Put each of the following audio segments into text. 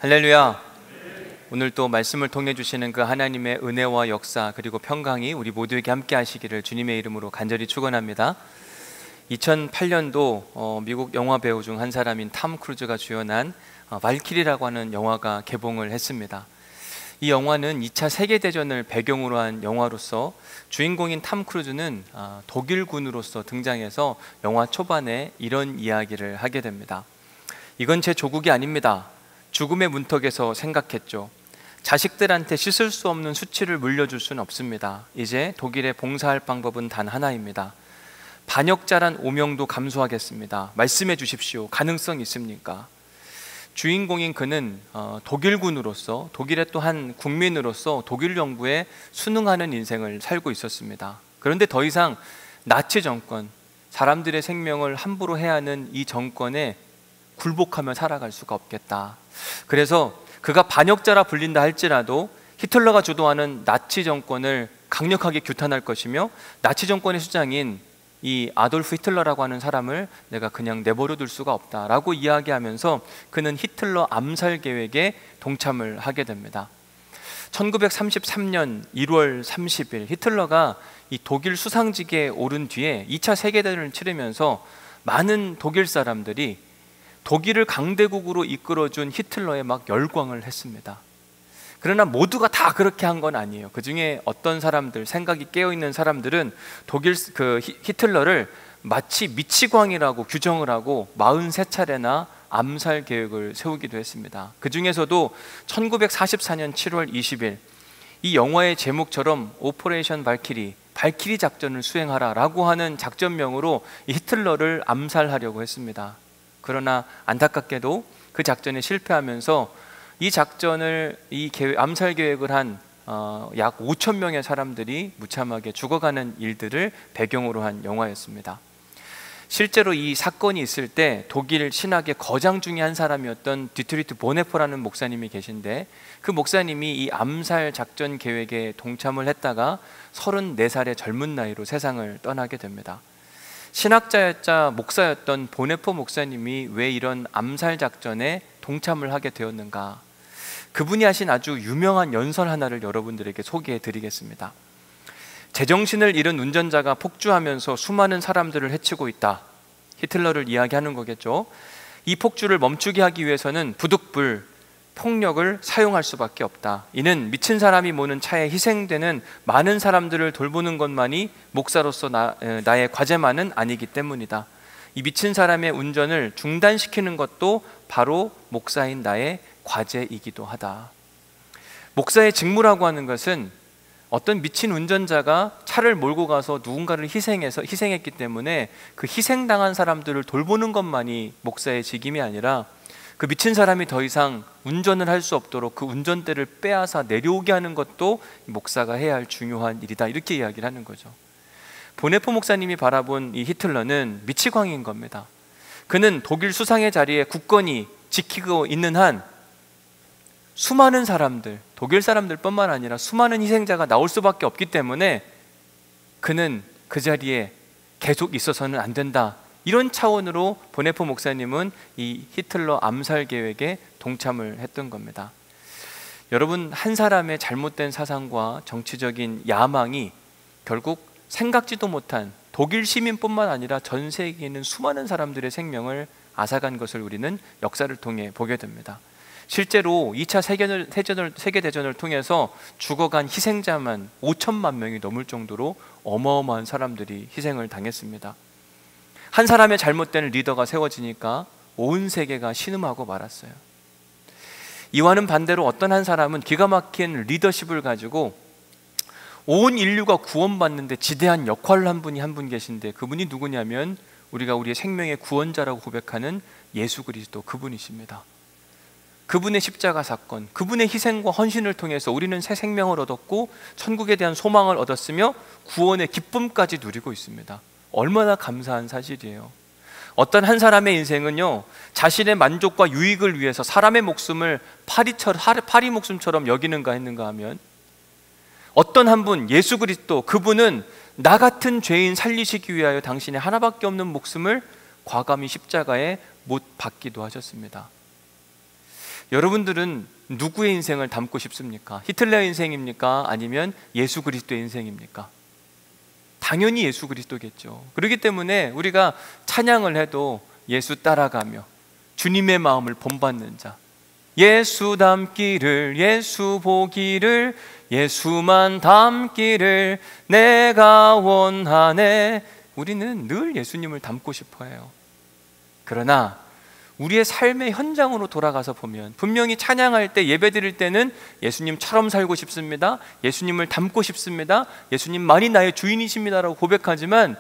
할렐루야. 오늘 또 말씀을 통해 주시는 그 하나님의 은혜와 역사 그리고 평강이 우리 모두에게 함께 하시기를 주님의 이름으로 간절히 축원합니다. 2008년도 미국 영화 배우 중 한 사람인 탐 크루즈가 주연한 발키리라고 하는 영화가 개봉을 했습니다. 이 영화는 2차 세계대전을 배경으로 한 영화로서 주인공인 탐 크루즈는 독일군으로서 등장해서 영화 초반에 이런 이야기를 하게 됩니다. 이건 제 조국이 아닙니다. 죽음의 문턱에서 생각했죠. 자식들한테 씻을 수 없는 수치를 물려줄 수는 없습니다. 이제 독일에 봉사할 방법은 단 하나입니다. 반역자란 오명도 감수하겠습니다. 말씀해 주십시오. 가능성 있습니까? 주인공인 그는 독일군으로서, 독일의 또 한 국민으로서 독일 정부에 순응하는 인생을 살고 있었습니다. 그런데 더 이상 나치 정권, 사람들의 생명을 함부로 해하는 이 정권에 굴복하며 살아갈 수가 없겠다. 그래서 그가 반역자라 불린다 할지라도 히틀러가 주도하는 나치 정권을 강력하게 규탄할 것이며, 나치 정권의 수장인 이 아돌프 히틀러라고 하는 사람을 내가 그냥 내버려 둘 수가 없다라고 이야기하면서 그는 히틀러 암살 계획에 동참을 하게 됩니다. 1933년 1월 30일 히틀러가 이 독일 수상직에 오른 뒤에 2차 세계대전을 치르면서 많은 독일 사람들이 독일을 강대국으로 이끌어준 히틀러에 막 열광을 했습니다. 그러나 모두가 다 그렇게 한 건 아니에요. 그 중에 어떤 사람들, 생각이 깨어있는 사람들은 독일 히틀러를 마치 미치광이라고 규정을 하고 43차례나 암살 계획을 세우기도 했습니다. 그 중에서도 1944년 7월 20일 이 영화의 제목처럼 오퍼레이션 발키리, 발키리 작전을 수행하라라고 하는 작전명으로 이 히틀러를 암살하려고 했습니다. 그러나 안타깝게도 그 작전에 실패하면서 이 작전을, 암살 계획을 한 약 5천 명의 사람들이 무참하게 죽어가는 일들을 배경으로 한 영화였습니다. 실제로 이 사건이 있을 때 독일 신학의 거장 중에 한 사람이었던 디트리트 보네퍼라는 목사님이 계신데, 그 목사님이 이 암살 작전 계획에 동참을 했다가 34살의 젊은 나이로 세상을 떠나게 됩니다. 신학자였자 목사였던 보네퍼 목사님이 왜 이런 암살 작전에 동참을 하게 되었는가? 그분이 하신 아주 유명한 연설 하나를 여러분들에게 소개해 드리겠습니다. 제정신을 잃은 운전자가 폭주하면서 수많은 사람들을 해치고 있다. 히틀러를 이야기하는 거겠죠. 이 폭주를 멈추게 하기 위해서는 부득불 폭력을 사용할 수밖에 없다. 이는 미친 사람이 모는 차에 희생되는 많은 사람들을 돌보는 것만이 목사로서 나의 과제만은 아니기 때문이다. 이 미친 사람의 운전을 중단시키는 것도 바로 목사인 나의 과제이기도 하다. 목사의 직무라고 하는 것은 어떤 미친 운전자가 차를 몰고 가서 누군가를 희생했기 때문에 그 희생당한 사람들을 돌보는 것만이 목사의 직임이 아니라, 그 미친 사람이 더 이상 운전을 할 수 없도록 그 운전대를 빼앗아 내려오게 하는 것도 목사가 해야 할 중요한 일이다, 이렇게 이야기를 하는 거죠. 보네포 목사님이 바라본 이 히틀러는 미치광이인 겁니다. 그는 독일 수상의 자리에 굳건히 지키고 있는 한 수많은 사람들, 독일 사람들뿐만 아니라 수많은 희생자가 나올 수밖에 없기 때문에 그는 그 자리에 계속 있어서는 안 된다, 이런 차원으로 보네포 목사님은 이 히틀러 암살 계획에 동참을 했던 겁니다. 여러분, 한 사람의 잘못된 사상과 정치적인 야망이 결국 생각지도 못한 독일 시민뿐만 아니라 전 세계에 있는 수많은 사람들의 생명을 앗아간 것을 우리는 역사를 통해 보게 됩니다. 실제로 2차 세계대전을 통해서 죽어간 희생자만 5천만 명이 넘을 정도로 어마어마한 사람들이 희생을 당했습니다. 한 사람의 잘못된 리더가 세워지니까 온 세계가 신음하고 말았어요. 이와는 반대로 어떤 한 사람은 기가 막힌 리더십을 가지고 온 인류가 구원받는데 지대한 역할을 한 분 계신데, 그분이 누구냐면 우리가 우리의 생명의 구원자라고 고백하는 예수 그리스도, 그분이십니다. 그분의 십자가 사건, 그분의 희생과 헌신을 통해서 우리는 새 생명을 얻었고 천국에 대한 소망을 얻었으며 구원의 기쁨까지 누리고 있습니다. 얼마나 감사한 사실이에요. 어떤 한 사람의 인생은요, 자신의 만족과 유익을 위해서 사람의 목숨을 파리 목숨처럼 여기는가 했는가 하면, 어떤 한 분, 예수 그리스도, 그분은 나 같은 죄인 살리시기 위하여 당신의 하나밖에 없는 목숨을 과감히 십자가에 못 박기도 하셨습니다. 여러분들은 누구의 인생을 담고 싶습니까? 히틀러의 인생입니까? 아니면 예수 그리스도의 인생입니까? 당연히 예수 그리스도겠죠. 그렇기 때문에 우리가 찬양을 해도 예수 따라가며 주님의 마음을 본받는 자, 예수 닮기를, 예수 보기를, 예수만 닮기를 내가 원하네. 우리는 늘 예수님을 닮고 싶어 해요. 그러나 우리의 삶의 현장으로 돌아가서 보면 분명히 찬양할 때, 예배 드릴 때는 예수님처럼 살고 싶습니다, 예수님을 닮고 싶습니다, 예수님만이 나의 주인이십니다 라고 고백하지만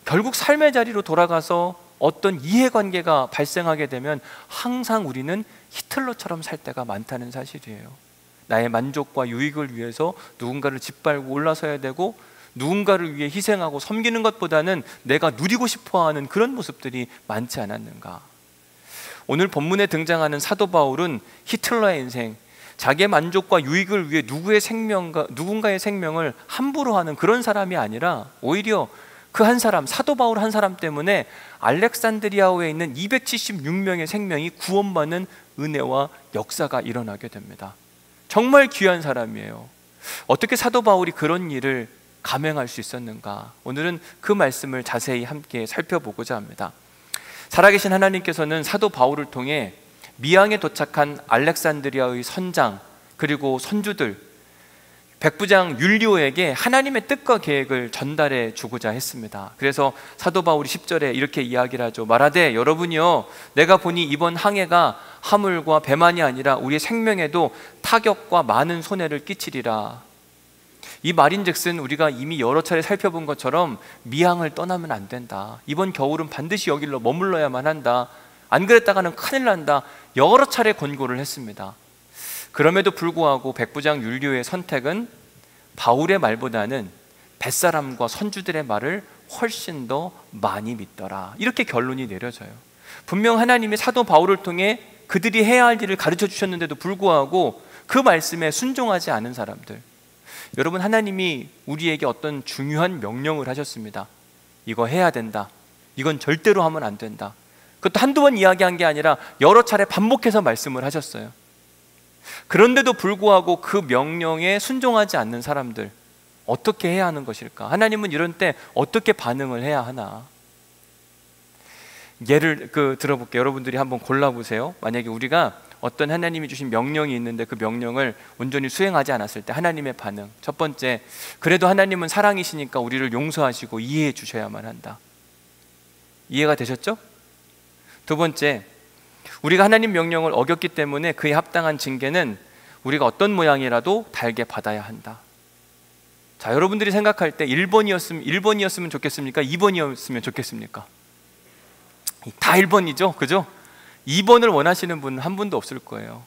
결국 삶의 자리로 돌아가서 어떤 이해관계가 발생하게 되면 항상 우리는 히틀러처럼 살 때가 많다는 사실이에요. 나의 만족과 유익을 위해서 누군가를 짓밟고 올라서야 되고, 누군가를 위해 희생하고 섬기는 것보다는 내가 누리고 싶어하는 그런 모습들이 많지 않았는가. 오늘 본문에 등장하는 사도 바울은 히틀러의 인생, 자기의 만족과 유익을 위해 누군가의 생명을 함부로 하는 그런 사람이 아니라 오히려 그 한 사람, 사도 바울 한 사람 때문에 알렉산드리아호에 있는 276명의 생명이 구원받는 은혜와 역사가 일어나게 됩니다. 정말 귀한 사람이에요. 어떻게 사도 바울이 그런 일을 감행할 수 있었는가? 오늘은 그 말씀을 자세히 함께 살펴보고자 합니다. 살아계신 하나님께서는 사도 바울을 통해 미항에 도착한 알렉산드리아의 선장 그리고 선주들, 백부장 율리오에게 하나님의 뜻과 계획을 전달해 주고자 했습니다. 그래서 사도 바울이 10절에 이렇게 이야기를 하죠. 말하되 여러분이요, 내가 보니 이번 항해가 화물과 배만이 아니라 우리의 생명에도 타격과 많은 손해를 끼치리라. 이 말인즉슨 우리가 이미 여러 차례 살펴본 것처럼 미항을 떠나면 안 된다. 이번 겨울은 반드시 여기로 머물러야만 한다. 안 그랬다가는 큰일 난다. 여러 차례 권고를 했습니다. 그럼에도 불구하고 백부장 율리오의 선택은 바울의 말보다는 뱃사람과 선주들의 말을 훨씬 더 많이 믿더라. 이렇게 결론이 내려져요. 분명 하나님이 사도 바울을 통해 그들이 해야 할 일을 가르쳐 주셨는데도 불구하고 그 말씀에 순종하지 않은 사람들, 여러분, 하나님이 우리에게 어떤 중요한 명령을 하셨습니다. 이거 해야 된다, 이건 절대로 하면 안 된다. 그것도 한두 번 이야기한 게 아니라 여러 차례 반복해서 말씀을 하셨어요. 그런데도 불구하고 그 명령에 순종하지 않는 사람들, 어떻게 해야 하는 것일까? 하나님은 이런 때 어떻게 반응을 해야 하나? 예를 들어볼게요. 여러분들이 한번 골라보세요. 만약에 우리가 어떤 하나님이 주신 명령이 있는데 그 명령을 온전히 수행하지 않았을 때 하나님의 반응. 첫 번째, 그래도 하나님은 사랑이시니까 우리를 용서하시고 이해해 주셔야만 한다. 이해가 되셨죠? 두 번째, 우리가 하나님 명령을 어겼기 때문에 그에 합당한 징계는 우리가 어떤 모양이라도 달게 받아야 한다. 자, 여러분들이 생각할 때 1번이었으면 좋겠습니까? 2번이었으면 좋겠습니까? 다 1번이죠, 그죠? 2번을 원하시는 분은 한 분도 없을 거예요.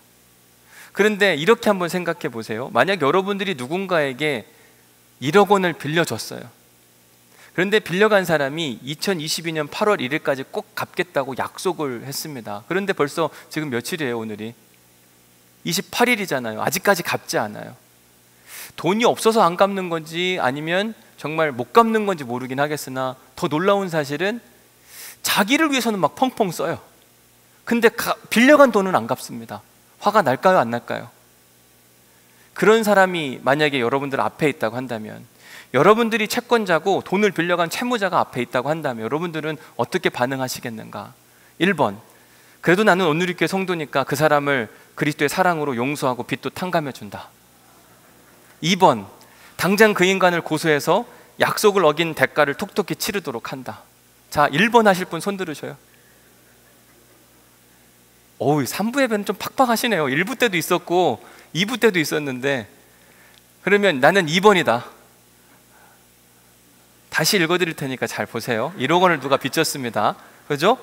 그런데 이렇게 한번 생각해 보세요. 만약 여러분들이 누군가에게 1억 원을 빌려줬어요. 그런데 빌려간 사람이 2022년 8월 1일까지 꼭 갚겠다고 약속을 했습니다. 그런데 벌써 지금 며칠이에요, 오늘이? 28일이잖아요. 아직까지 갚지 않아요. 돈이 없어서 안 갚는 건지 아니면 정말 못 갚는 건지 모르긴 하겠으나 더 놀라운 사실은 자기를 위해서는 막 펑펑 써요. 근데 빌려간 돈은 안 갚습니다. 화가 날까요, 안 날까요? 그런 사람이 만약에 여러분들 앞에 있다고 한다면, 여러분들이 채권자고 돈을 빌려간 채무자가 앞에 있다고 한다면 여러분들은 어떻게 반응하시겠는가? 1번, 그래도 나는 온누리교회 성도니까 그 사람을 그리스도의 사랑으로 용서하고 빚도 탕감해 준다. 2번, 당장 그 인간을 고소해서 약속을 어긴 대가를 톡톡히 치르도록 한다. 자, 1번 하실 분 손 들으셔요. 3부 예배는 좀 팍팍하시네요. 1부 때도 있었고 2부 때도 있었는데. 그러면 나는 2번이다. 다시 읽어드릴 테니까 잘 보세요. 1억 원을 누가 빚졌습니다. 그죠?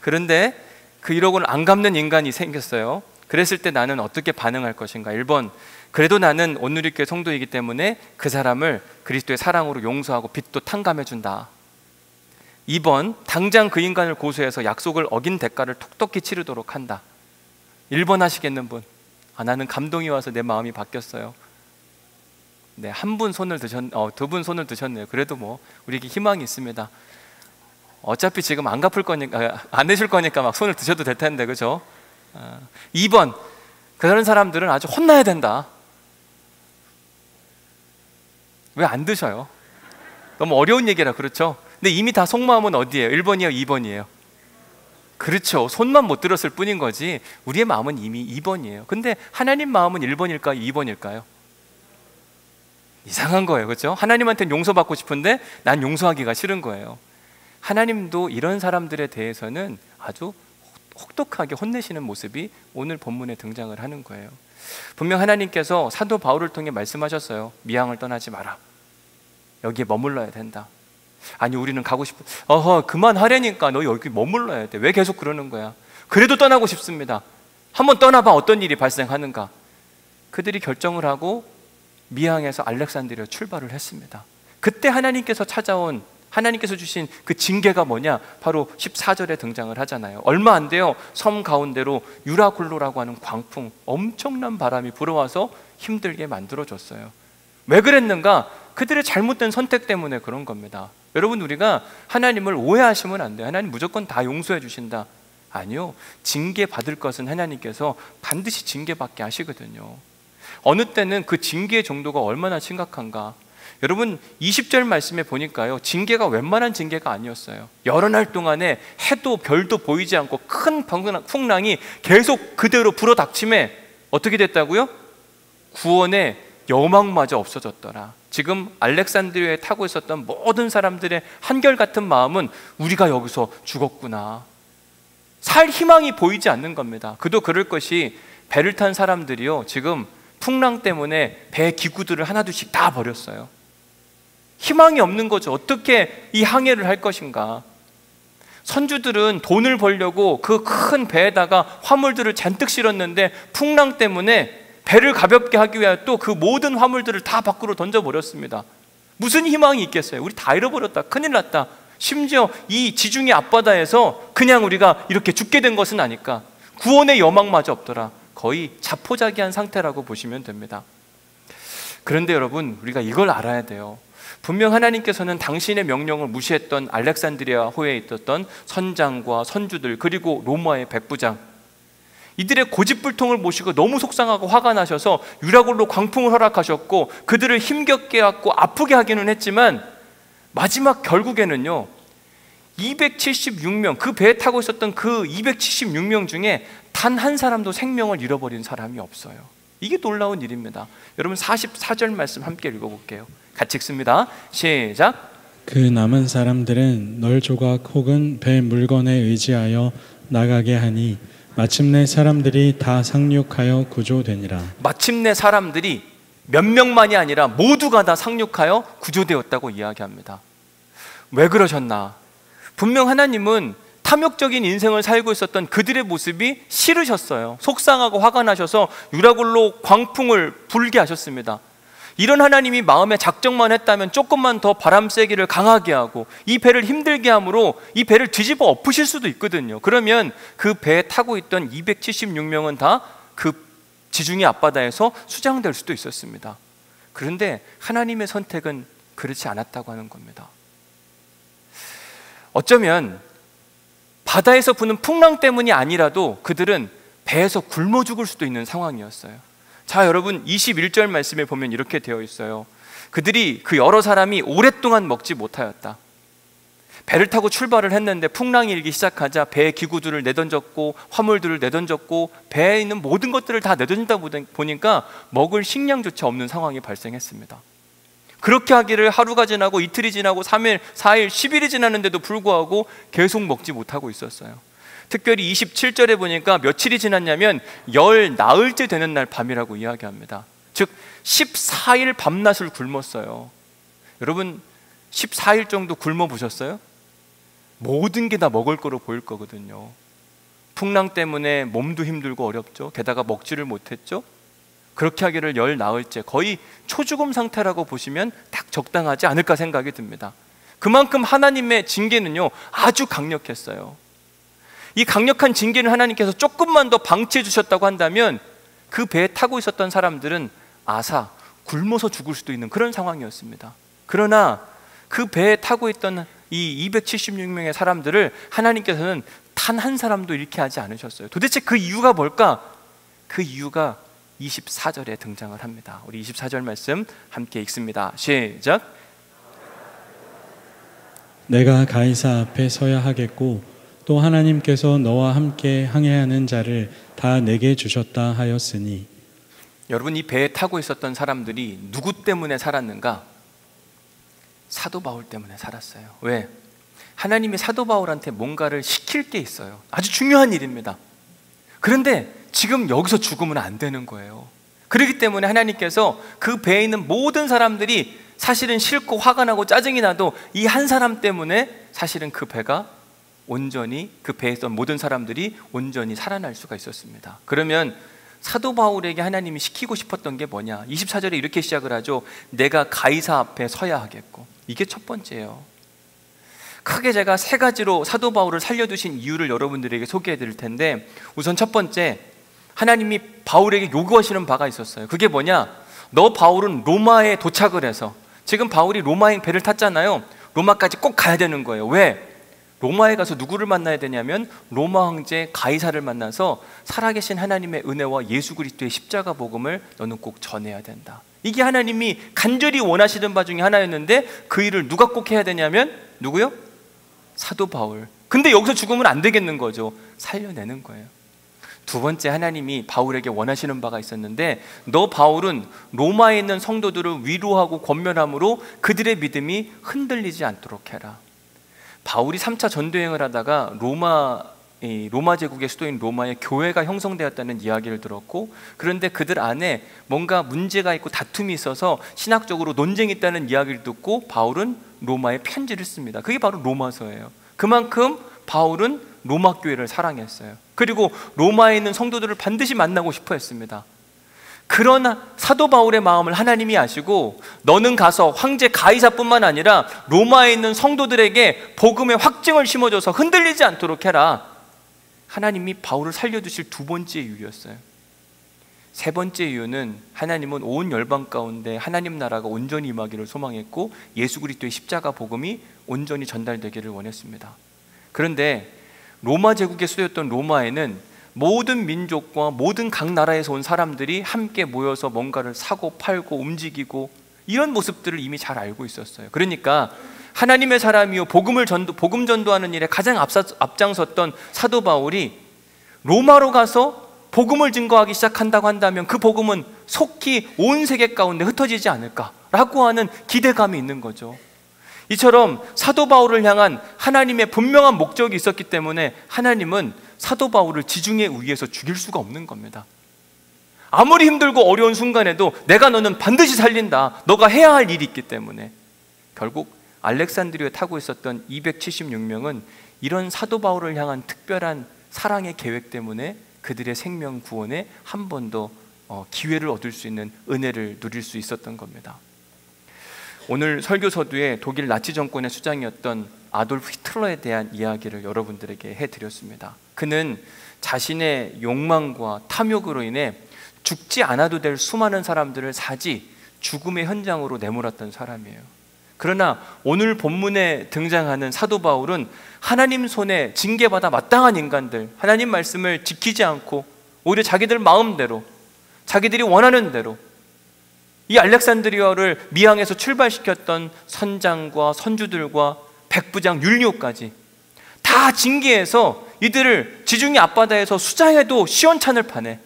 그런데 그 1억 원을 안 갚는 인간이 생겼어요. 그랬을 때 나는 어떻게 반응할 것인가? 1번, 그래도 나는 온누리교회 성도이기 때문에 그 사람을 그리스도의 사랑으로 용서하고 빚도 탕감해 준다. 2번, 당장 그 인간을 고소해서 약속을 어긴 대가를 톡톡히 치르도록 한다. 1번 하시겠는 분? 나는 감동이 와서 내 마음이 바뀌었어요. 네, 한 분 손을 두 분 손을 드셨네요. 그래도 뭐 우리에게 희망이 있습니다. 어차피 지금 안 갚을 거니까, 안 내실 거니까 막 손을 드셔도 될 텐데, 그죠? 2번, 그런 사람들은 아주 혼나야 된다. 왜 안 드셔요? 너무 어려운 얘기라. 그렇죠? 근데 이미 다 속마음은 어디예요? 1번이에요? 2번이에요? 그렇죠. 손만 못 들었을 뿐인 거지 우리의 마음은 이미 2번이에요. 근데 하나님 마음은 1번일까요? 2번일까요? 이상한 거예요. 그렇죠? 하나님한테는 용서받고 싶은데 난 용서하기가 싫은 거예요. 하나님도 이런 사람들에 대해서는 아주 혹독하게 혼내시는 모습이 오늘 본문에 등장을 하는 거예요. 분명 하나님께서 사도 바울을 통해 말씀하셨어요. 미항을 떠나지 마라. 여기에 머물러야 된다. 아니 우리는 가고 싶어. 그만하려니까 너 여기 머물러야 돼. 왜 계속 그러는 거야? 그래도 떠나고 싶습니다. 한번 떠나봐. 어떤 일이 발생하는가. 그들이 결정을 하고 미항에서 알렉산드리아 출발을 했습니다. 그때 하나님께서 주신 그 징계가 뭐냐? 바로 14절에 등장을 하잖아요. 얼마 안 돼요. 섬 가운데로 유라굴로라고 하는 광풍, 엄청난 바람이 불어와서 힘들게 만들어줬어요. 왜 그랬는가? 그들의 잘못된 선택 때문에 그런 겁니다. 여러분, 우리가 하나님을 오해하시면 안 돼요. 하나님 무조건 다 용서해 주신다. 아니요. 징계받을 것은 하나님께서 반드시 징계받게 하시거든요. 어느 때는 그 징계의 정도가 얼마나 심각한가. 여러분 20절 말씀에 보니까요, 징계가 웬만한 징계가 아니었어요. 여러 날 동안에 해도 별도 보이지 않고 큰 풍랑이 계속 그대로 불어닥침에 어떻게 됐다고요? 구원의 여망마저 없어졌더라. 지금 알렉산드리아에 타고 있었던 모든 사람들의 한결같은 마음은 우리가 여기서 죽었구나. 살 희망이 보이지 않는 겁니다. 그도 그럴 것이 배를 탄 사람들이요, 지금 풍랑 때문에 배 기구들을 하나둘씩 다 버렸어요. 희망이 없는 거죠. 어떻게 이 항해를 할 것인가. 선주들은 돈을 벌려고 그 큰 배에다가 화물들을 잔뜩 실었는데 풍랑 때문에 배를 가볍게 하기 위하여 또 그 모든 화물들을 다 밖으로 던져버렸습니다. 무슨 희망이 있겠어요? 우리 다 잃어버렸다. 큰일 났다. 심지어 이 지중해 앞바다에서 그냥 우리가 이렇게 죽게 된 것은 아닐까. 구원의 여망마저 없더라. 거의 자포자기한 상태라고 보시면 됩니다. 그런데 여러분, 우리가 이걸 알아야 돼요. 분명 하나님께서는 당신의 명령을 무시했던 알렉산드리아 호에 있었던 선장과 선주들, 그리고 로마의 백부장, 이들의 고집불통을 모시고 너무 속상하고 화가 나셔서 유라굴로 광풍을 허락하셨고 그들을 힘겹게 하고 아프게 하기는 했지만 마지막 결국에는요, 276명, 그 배에 타고 있었던 그 276명 중에 단 한 사람도 생명을 잃어버린 사람이 없어요. 이게 놀라운 일입니다. 여러분 44절 말씀 함께 읽어볼게요. 같이 읽습니다. 시작. 그 남은 사람들은 널 조각 혹은 배 물건에 의지하여 나가게 하니 마침내 사람들이 다 상륙하여 구조되니라. 마침내 사람들이 몇 명만이 아니라 모두가 다 상륙하여 구조되었다고 이야기합니다. 왜 그러셨나? 분명 하나님은 탐욕적인 인생을 살고 있었던 그들의 모습이 싫으셨어요. 속상하고 화가 나셔서 유라굴로 광풍을 불게 하셨습니다. 이런 하나님이 마음에 작정만 했다면 조금만 더 바람 세기를 강하게 하고 이 배를 힘들게 함으로 이 배를 뒤집어 엎으실 수도 있거든요. 그러면 그 배에 타고 있던 276명은 다 그 지중해 앞바다에서 수장될 수도 있었습니다. 그런데 하나님의 선택은 그렇지 않았다고 하는 겁니다. 어쩌면 바다에서 부는 풍랑 때문이 아니라도 그들은 배에서 굶어 죽을 수도 있는 상황이었어요. 자, 여러분 21절 말씀에 보면 이렇게 되어 있어요. 그들이, 그 여러 사람이 오랫동안 먹지 못하였다. 배를 타고 출발을 했는데 풍랑이 일기 시작하자 배의 기구들을 내던졌고 화물들을 내던졌고 배에 있는 모든 것들을 다 내던지다 보니까 먹을 식량조차 없는 상황이 발생했습니다. 그렇게 하기를 하루가 지나고 이틀이 지나고 3일, 4일, 10일이 지났는데도 불구하고 계속 먹지 못하고 있었어요. 특별히 27절에 보니까 며칠이 지났냐면 열 나흘째 되는 날 밤이라고 이야기합니다. 즉 14일 밤낮을 굶었어요. 여러분 14일 정도 굶어 보셨어요? 모든 게 다 먹을 거로 보일 거거든요. 풍랑 때문에 몸도 힘들고 어렵죠. 게다가 먹지를 못했죠. 그렇게 하기를 열 나흘째, 거의 초죽음 상태라고 보시면 딱 적당하지 않을까 생각이 듭니다. 그만큼 하나님의 징계는요 아주 강력했어요. 이 강력한 징계를 하나님께서 조금만 더 방치해 주셨다고 한다면 그 배에 타고 있었던 사람들은 아사 굶어서 죽을 수도 있는 그런 상황이었습니다. 그러나 그 배에 타고 있던 이 276명의 사람들을 하나님께서는 단 한 사람도 잃게 하지 않으셨어요. 도대체 그 이유가 뭘까? 그 이유가 24절에 등장을 합니다. 우리 24절 말씀 함께 읽습니다. 시작. 내가 가이사 앞에 서야 하겠고 또 하나님께서 너와 함께 항해하는 자를 다 내게 주셨다 하였으니. 여러분, 이 배에 타고 있었던 사람들이 누구 때문에 살았는가? 사도 바울 때문에 살았어요. 왜? 하나님이 사도 바울한테 뭔가를 시킬 게 있어요. 아주 중요한 일입니다. 그런데 지금 여기서 죽으면 안 되는 거예요. 그렇기 때문에 하나님께서 그 배에 있는 모든 사람들이 사실은 싫고 화가 나고 짜증이 나도 이 한 사람 때문에 사실은 그 배가 온전히, 그 배에 있던 모든 사람들이 온전히 살아날 수가 있었습니다. 그러면 사도 바울에게 하나님이 시키고 싶었던 게 뭐냐? 24절에 이렇게 시작을 하죠. 내가 가이사 앞에 서야 하겠고. 이게 첫 번째예요. 크게 제가 세 가지로 사도 바울을 살려두신 이유를 여러분들에게 소개해 드릴 텐데, 우선 첫 번째, 하나님이 바울에게 요구하시는 바가 있었어요. 그게 뭐냐? 너 바울은 로마에 도착을 해서, 지금 바울이 로마행 배를 탔잖아요. 로마까지 꼭 가야 되는 거예요. 왜? 로마에 가서 누구를 만나야 되냐면 로마 황제 가이사를 만나서 살아계신 하나님의 은혜와 예수 그리스도의 십자가 복음을 너는 꼭 전해야 된다. 이게 하나님이 간절히 원하시는 바 중에 하나였는데, 그 일을 누가 꼭 해야 되냐면 누구요? 사도 바울. 근데 여기서 죽으면 안 되겠는 거죠. 살려내는 거예요. 두 번째, 하나님이 바울에게 원하시는 바가 있었는데, 너 바울은 로마에 있는 성도들을 위로하고 권면함으로 그들의 믿음이 흔들리지 않도록 해라. 바울이 3차 전도여행을 하다가 로마 제국의 수도인 로마에 교회가 형성되었다는 이야기를 들었고, 그런데 그들 안에 뭔가 문제가 있고 다툼이 있어서 신학적으로 논쟁이 있다는 이야기를 듣고 바울은 로마에 편지를 씁니다. 그게 바로 로마서예요. 그만큼 바울은 로마 교회를 사랑했어요. 그리고 로마에 있는 성도들을 반드시 만나고 싶어 했습니다. 그러나 사도 바울의 마음을 하나님이 아시고, 너는 가서 황제 가이사뿐만 아니라 로마에 있는 성도들에게 복음의 확증을 심어줘서 흔들리지 않도록 해라. 하나님이 바울을 살려두실 두 번째 이유였어요. 세 번째 이유는, 하나님은 온 열방 가운데 하나님 나라가 온전히 임하기를 소망했고 예수 그리스도의 십자가 복음이 온전히 전달되기를 원했습니다. 그런데 로마 제국의 수도였던 로마에는 모든 민족과 모든 각 나라에서 온 사람들이 함께 모여서 뭔가를 사고 팔고 움직이고, 이런 모습들을 이미 잘 알고 있었어요. 그러니까 하나님의 사람이요 복음 전도하는 일에 가장 앞장섰던 사도 바울이 로마로 가서 복음을 증거하기 시작한다고 한다면 그 복음은 속히 온 세계 가운데 흩어지지 않을까라고 하는 기대감이 있는 거죠. 이처럼 사도 바울을 향한 하나님의 분명한 목적이 있었기 때문에 하나님은 사도 바울을 지중해 위에서 죽일 수가 없는 겁니다. 아무리 힘들고 어려운 순간에도 내가 너는 반드시 살린다. 너가 해야 할 일이 있기 때문에. 결국 알렉산드리아에 타고 있었던 276명은 이런 사도 바울을 향한 특별한 사랑의 계획 때문에 그들의 생명 구원에 한 번 더 기회를 얻을 수 있는 은혜를 누릴 수 있었던 겁니다. 오늘 설교 서두에 독일 나치 정권의 수장이었던 아돌프 히틀러에 대한 이야기를 여러분들에게 해드렸습니다. 그는 자신의 욕망과 탐욕으로 인해 죽지 않아도 될 수많은 사람들을 사지 죽음의 현장으로 내몰았던 사람이에요. 그러나 오늘 본문에 등장하는 사도 바울은 하나님 손에 징계받아 마땅한 인간들, 하나님 말씀을 지키지 않고 오히려 자기들 마음대로, 자기들이 원하는 대로 이 알렉산드리아를 미항에서 출발시켰던 선장과 선주들과 백부장 율리오까지 다 징계해서 이들을 지중해 앞바다에서 수자해도 시원찮을 판에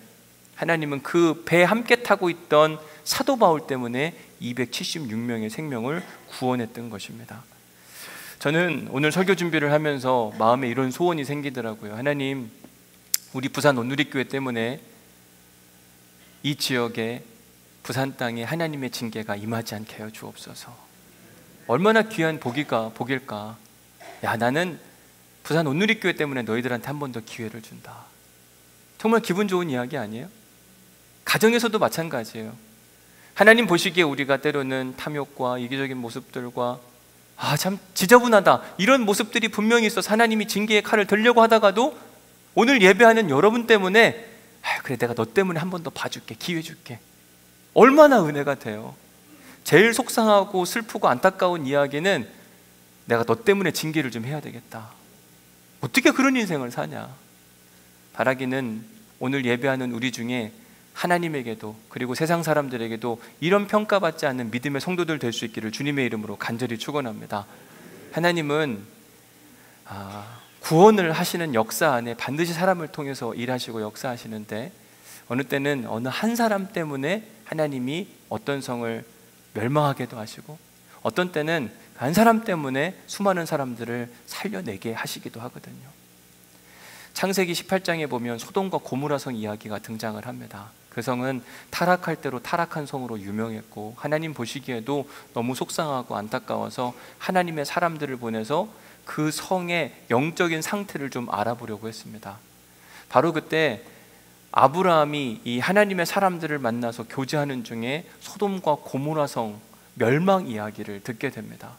하나님은 그 배에 함께 타고 있던 사도 바울 때문에 276명의 생명을 구원했던 것입니다. 저는 오늘 설교 준비를 하면서 마음에 이런 소원이 생기더라고요. 하나님, 우리 부산 온누리교회 때문에 이 지역에, 부산 땅에 하나님의 징계가 임하지 않게 하여 주옵소서. 얼마나 귀한 복일까. 야, 나는 부산 온누리교회 때문에 너희들한테 한 번 더 기회를 준다. 정말 기분 좋은 이야기 아니에요? 가정에서도 마찬가지예요. 하나님 보시기에 우리가 때로는 탐욕과 이기적인 모습들과 참 지저분하다, 이런 모습들이 분명히 있어서 하나님이 징계의 칼을 들려고 하다가도 오늘 예배하는 여러분 때문에 그래, 내가 너 때문에 한 번 더 봐줄게, 기회 줄게. 얼마나 은혜가 돼요. 제일 속상하고 슬프고 안타까운 이야기는 내가 너 때문에 징계를 좀 해야 되겠다. 어떻게 그런 인생을 사냐. 바라기는 오늘 예배하는 우리 중에 하나님에게도 그리고 세상 사람들에게도 이런 평가받지 않는 믿음의 성도들 될 수 있기를 주님의 이름으로 간절히 축원합니다. 하나님은 구원을 하시는 역사 안에 반드시 사람을 통해서 일하시고 역사하시는데, 어느 때는 어느 한 사람 때문에 하나님이 어떤 성을 멸망하게도 하시고, 어떤 때는 한 사람 때문에 수많은 사람들을 살려내게 하시기도 하거든요. 창세기 18장에 보면 소돔과 고모라 성 이야기가 등장을 합니다. 그 성은 타락할 대로 타락한 성으로 유명했고, 하나님 보시기에도 너무 속상하고 안타까워서 하나님의 사람들을 보내서 그 성의 영적인 상태를 좀 알아보려고 했습니다. 바로 그때 아브라함이 이 하나님의 사람들을 만나서 교제하는 중에 소돔과 고모라 성 멸망 이야기를 듣게 됩니다.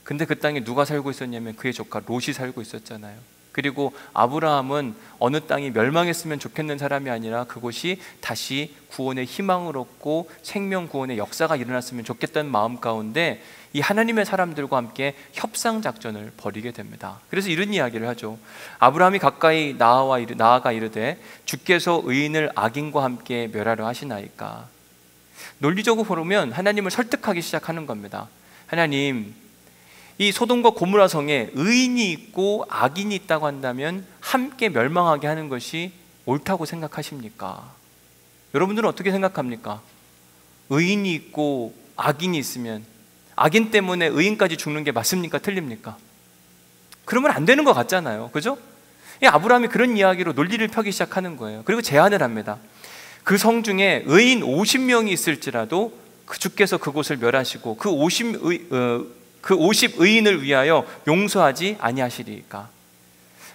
근데 그 땅에 누가 살고 있었냐면 그의 조카 롯이 살고 있었잖아요. 그리고 아브라함은 어느 땅이 멸망했으면 좋겠는 사람이 아니라 그곳이 다시 구원의 희망을 얻고 생명 구원의 역사가 일어났으면 좋겠다는 마음 가운데 이 하나님의 사람들과 함께 협상 작전을 벌이게 됩니다. 그래서 이런 이야기를 하죠. 아브라함이 가까이 나아가 이르되 주께서 의인을 악인과 함께 멸하려 하시나이까. 논리적으로 보면 하나님을 설득하기 시작하는 겁니다. 하나님, 이 소돔과 고모라 성에 의인이 있고 악인이 있다고 한다면 함께 멸망하게 하는 것이 옳다고 생각하십니까? 여러분들은 어떻게 생각합니까? 의인이 있고 악인이 있으면 악인 때문에 의인까지 죽는 게 맞습니까? 틀립니까? 그러면 안 되는 것 같잖아요. 그죠? 아브라함이 그런 이야기로 논리를 펴기 시작하는 거예요. 그리고 제안을 합니다. 그 성 중에 의인 50명이 있을지라도 그 주께서 그곳을 멸하시고 그 50 의인을 위하여 용서하지 아니하시리까.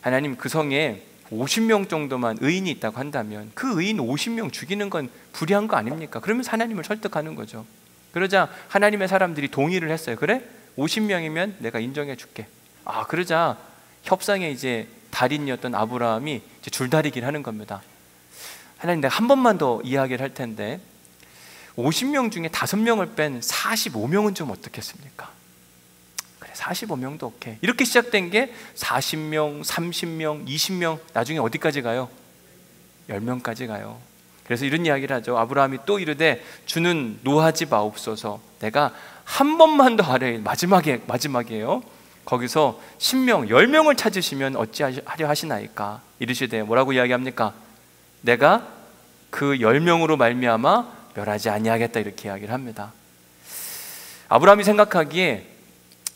하나님, 그 성에 50명 정도만 의인이 있다고 한다면 그 의인 50명 죽이는 건 불의한 거 아닙니까? 그러면서 하나님을 설득하는 거죠. 그러자 하나님의 사람들이 동의를 했어요. 그래? 50명이면 내가 인정해 줄게. 그러자 협상의 이제 달인이었던 아브라함이 이제 줄다리기를 하는 겁니다. 하나님, 내가 한 번만 더 이야기를 할 텐데 50명 중에 5명을 뺀 45명은 좀 어떻겠습니까? 45명도 오케이. 이렇게 시작된 게 40명, 30명, 20명, 나중에 어디까지 가요? 10명까지 가요. 그래서 이런 이야기를 하죠. 아브라함이 또 이르되 주는 노하지 마옵소서. 내가 한 번만 더 하래. 마지막이에요. 거기서 10명, 10명을 찾으시면 어찌하려 하시나이까. 이르시되 뭐라고 이야기합니까? 내가 그 10명으로 말미암아 멸하지 아니하겠다, 이렇게 이야기를 합니다. 아브라함이 생각하기에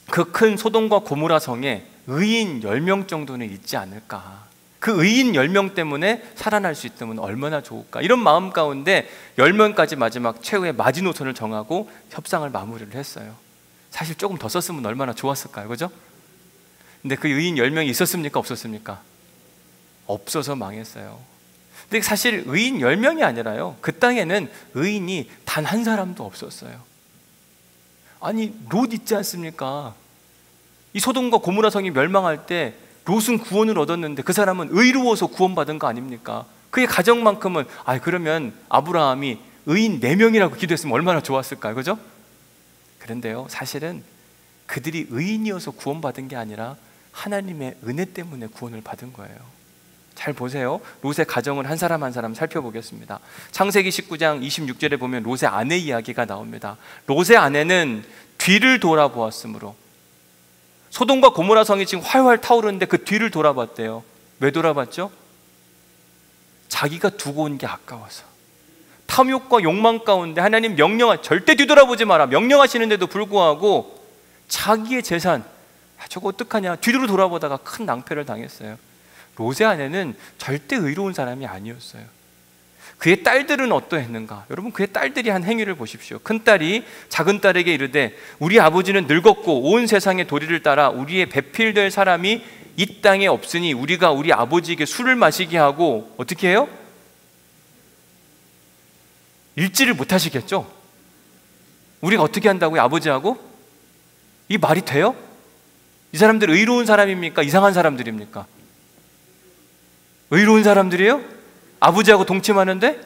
그 큰 소돔과 고모라 성에 의인 10명 정도는 있지 않을까. 그 의인 10명 때문에 살아날 수 있다면 얼마나 좋을까. 이런 마음 가운데 10명까지 마지막 최후의 마지노선을 정하고 협상을 마무리를 했어요. 사실 조금 더 썼으면 얼마나 좋았을까요? 그죠? 근데 그 의인 10명이 있었습니까? 없었습니까? 없어서 망했어요. 근데 사실 의인 10명이 아니라요, 그 땅에는 의인이 단 한 사람도 없었어요. 아니, 롯 있지 않습니까? 이 소돔과 고모라 성이 멸망할 때 롯은 구원을 얻었는데 그 사람은 의로워서 구원받은 거 아닙니까? 그의 가정만큼은 그러면 아브라함이 의인 4명이라고 기도했으면 얼마나 좋았을까요? 그죠? 그런데요, 사실은 그들이 의인이어서 구원받은 게 아니라 하나님의 은혜 때문에 구원을 받은 거예요. 잘 보세요. 롯의 가정을 한 사람 한 사람 살펴보겠습니다. 창세기 19장 26절에 보면 롯의 아내 이야기가 나옵니다. 롯의 아내는 뒤를 돌아보았으므로, 소돔과 고모라 성이 지금 활활 타오르는데 그 뒤를 돌아봤대요. 왜 돌아봤죠? 자기가 두고 온 게 아까워서. 탐욕과 욕망 가운데 하나님 절대 뒤돌아보지 마라 명령하시는데도 불구하고 자기의 재산, 저거 어떡하냐, 뒤로 돌아보다가 큰 낭패를 당했어요. 롯의 아내는 절대 의로운 사람이 아니었어요. 그의 딸들은 어떠했는가? 여러분, 그의 딸들이 한 행위를 보십시오. 큰딸이 작은딸에게 이르되 우리 아버지는 늙었고 온 세상의 도리를 따라 우리의 배필될 사람이 이 땅에 없으니 우리가 우리 아버지에게 술을 마시게 하고 어떻게 해요? 일지를 못하시겠죠? 우리가 어떻게 한다고요? 아버지하고? 이 말이 돼요? 이 사람들 의로운 사람입니까? 이상한 사람들입니까? 의로운 사람들이에요? 아버지하고 동침하는데?